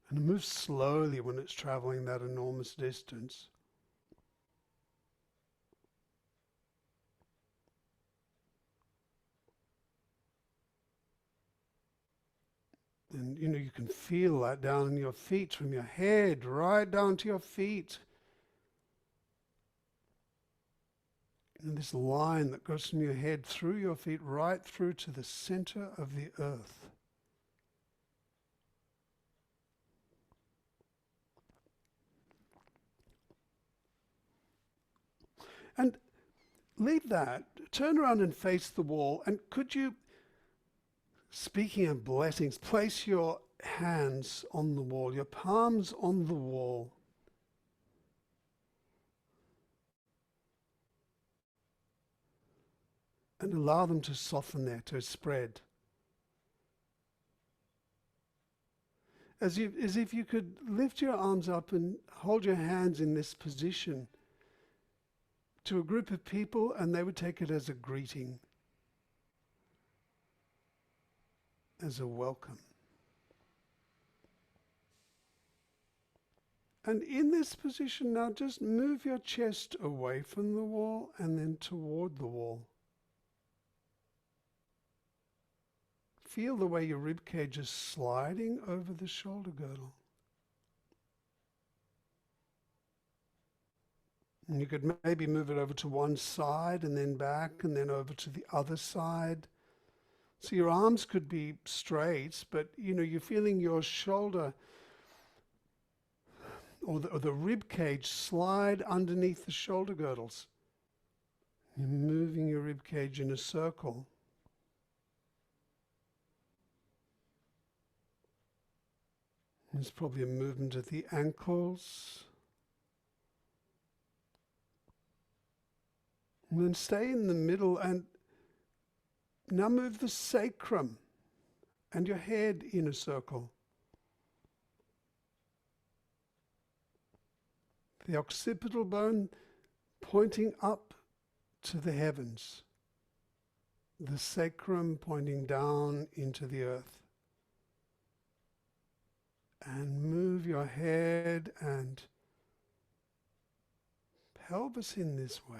And it moves slowly when it's traveling that enormous distance. And you can feel that down in your feet, from your head right down to your feet. And this line that goes from your head through your feet right through to the center of the earth. And leave that, turn around and face the wall, and could you, speaking of blessings, place your hands on the wall, your palms on the wall. And allow them to soften there, to spread. As if you could lift your arms up and hold your hands in this position to a group of people, and they would take it as a greeting, as a welcome. And in this position now, just move your chest away from the wall and then toward the wall. Feel the way your rib cage is sliding over the shoulder girdle. And you could maybe move it over to one side and then back and then over to the other side. So your arms could be straight, but you're feeling your shoulder or the rib cage slide underneath the shoulder girdles. You're moving your rib cage in a circle. There's probably a movement at the ankles. And then stay in the middle and now move the sacrum and your head in a circle. The occipital bone pointing up to the heavens. The sacrum pointing down into the earth. And move your head and pelvis in this way.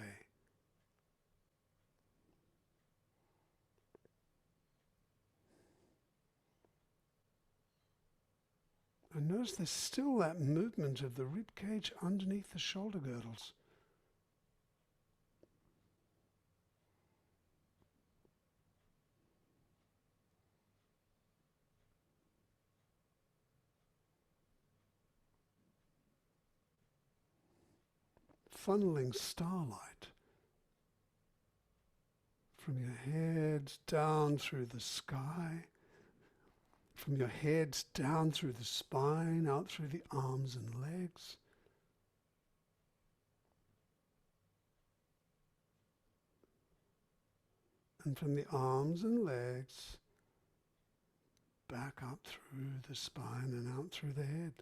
And notice there's still that movement of the rib cage underneath the shoulder girdles. Funneling starlight from your head down through the sky, from your head down through the spine, out through the arms and legs. And from the arms and legs, back up through the spine and out through the head.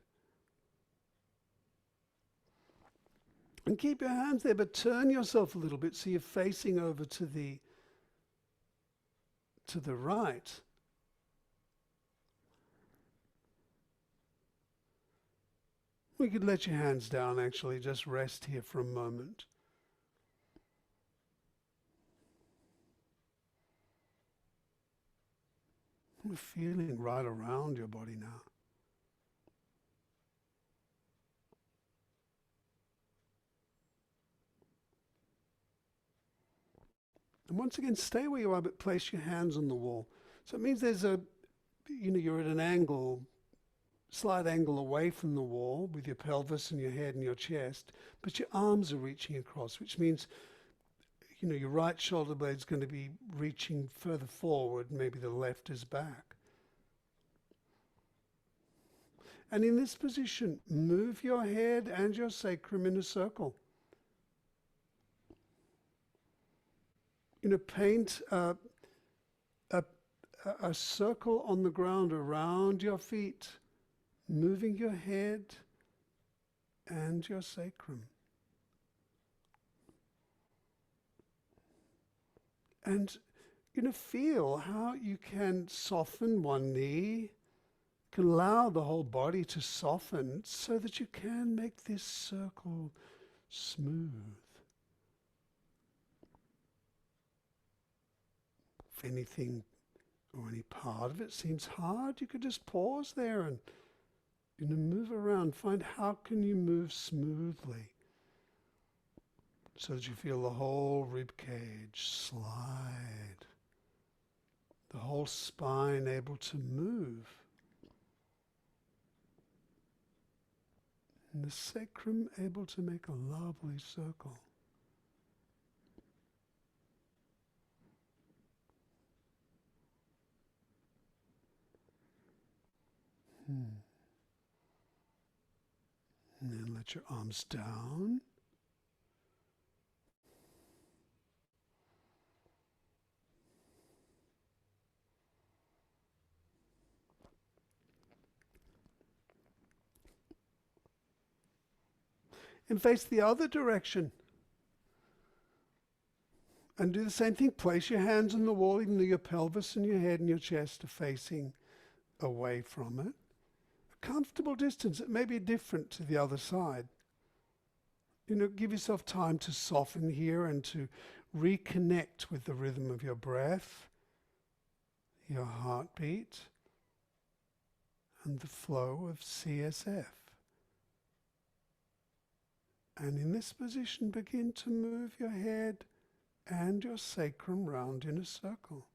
And keep your hands there, but turn yourself a little bit so you're facing over to the right. We could let your hands down actually, just rest here for a moment. We're feeling right around your body now. And once again, stay where you are, but place your hands on the wall. So it means there's you're at an angle, slight angle away from the wall with your pelvis and your head and your chest, but your arms are reaching across, which means, your right shoulder blade is going to be reaching further forward, maybe the left is back. And in this position, move your head and your sacrum in a circle. Paint a circle on the ground around your feet, moving your head and your sacrum. And, feel how you can soften one knee, can allow the whole body to soften so that you can make this circle smooth. If anything or any part of it seems hard, you could just pause there and move around. Find how can you move smoothly so that you feel the whole rib cage slide, the whole spine able to move, and the sacrum able to make a lovely circle. And then let your arms down. And face the other direction. And do the same thing. Place your hands on the wall, even though your pelvis and your head and your chest are facing away from it. A comfortable distance. It may be different to the other side. Give yourself time to soften here and to reconnect with the rhythm of your breath, your heartbeat, and the flow of CSF. And in this position, begin to move your head and your sacrum round in a circle.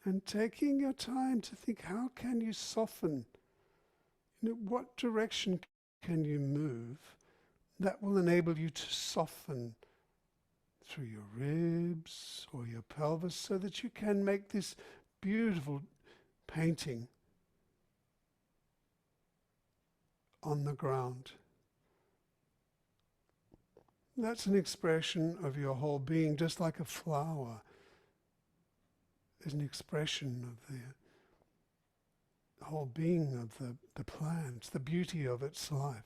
And taking your time to think, how can you soften? What direction can you move that will enable you to soften through your ribs or your pelvis so that you can make this beautiful painting on the ground. That's an expression of your whole being, just like a flower is an expression of the whole being of the plant, the beauty of its life.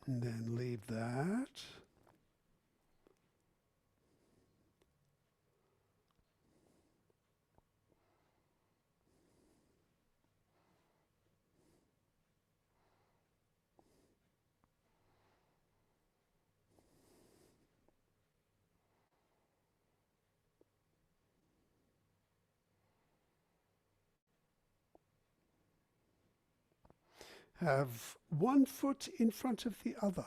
And then leave that. Have one foot in front of the other.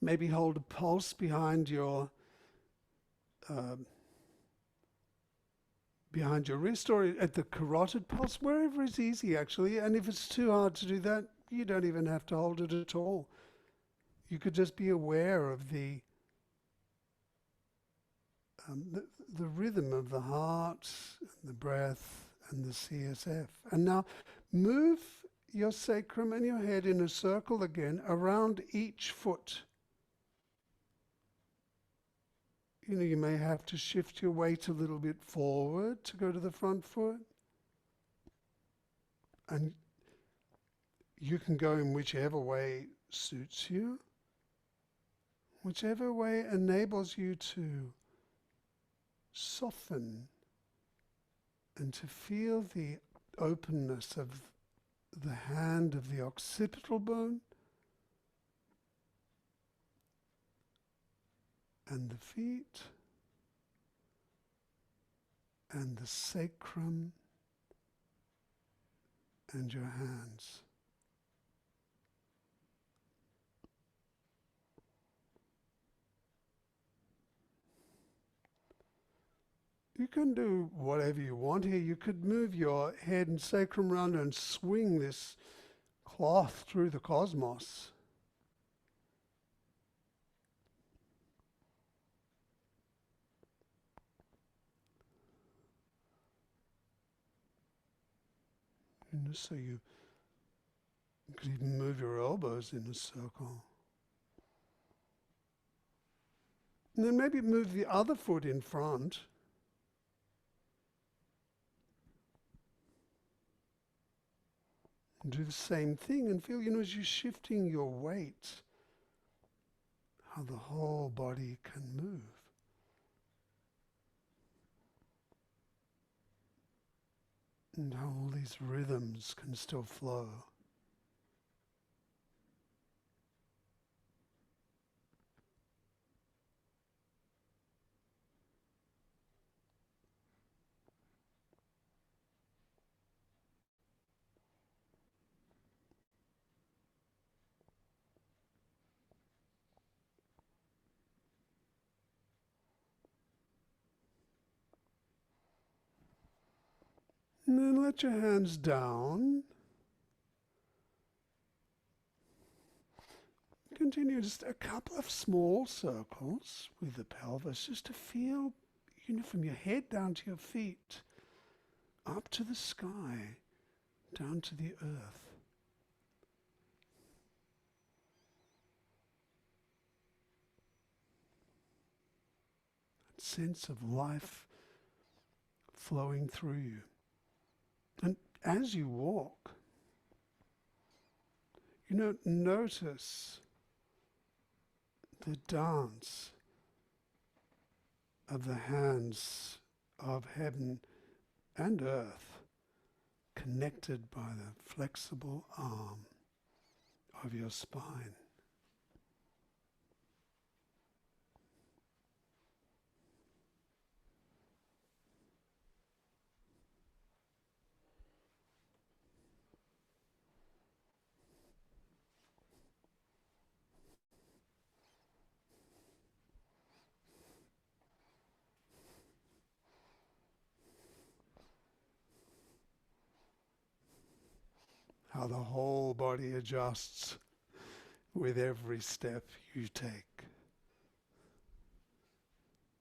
Maybe hold a pulse um, behind your wrist, or at the carotid pulse, wherever is easy actually. And if it's too hard to do that, you don't even have to hold it at all. You could just be aware of the rhythm of the heart, and the breath, and the CSF. And now move your sacrum and your head in a circle again around each foot. You know, you may have to shift your weight a little bit forward to go to the front foot. And you can go in whichever way suits you, whichever way enables you to soften and to feel the openness of the hand of the occipital bone and the feet and the sacrum and your hands. You can do whatever you want here. You could move your head and sacrum around and swing this cloth through the cosmos. And so you could even move your elbows in a circle. And then maybe move the other foot in front. And do the same thing and feel, as you're shifting your weight, how the whole body can move. And how all these rhythms can still flow. And then let your hands down. Continue just a couple of small circles with the pelvis, just to feel, from your head down to your feet, up to the sky, down to the earth. That sense of life flowing through you. And as you walk, notice the dance of the hands of heaven and earth, connected by the flexible arm of your spine. How the whole body adjusts with every step you take.